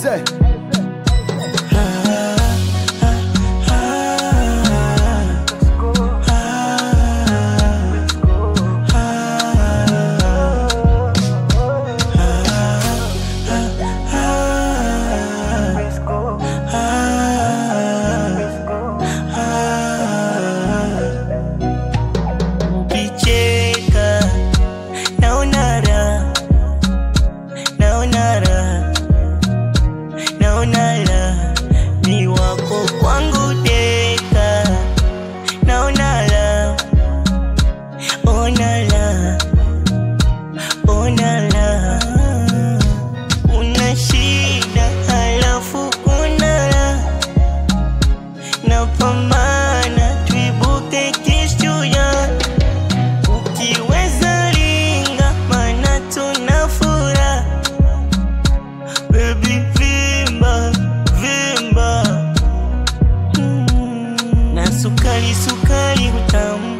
Eze. Ni wako kwangu deka, naonala, onala, onala. Una shida halafu unala, napambana tuibuke kishujaa. Ukiweza ringa maana tunafuraha. Baby vimba, vimba. Na sukari, sukari utamu,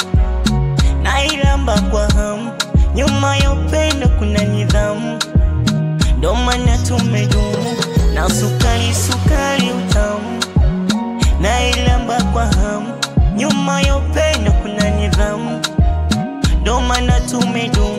nailamba kwa hamu. Nyuma ya upendo kuna nidhamu, ndo maana tumedumu. Na sukari, sukari utamu, nailamba kwa hamu. Nyuma ya upendo kuna nidhamu, ndo maana tumedumu.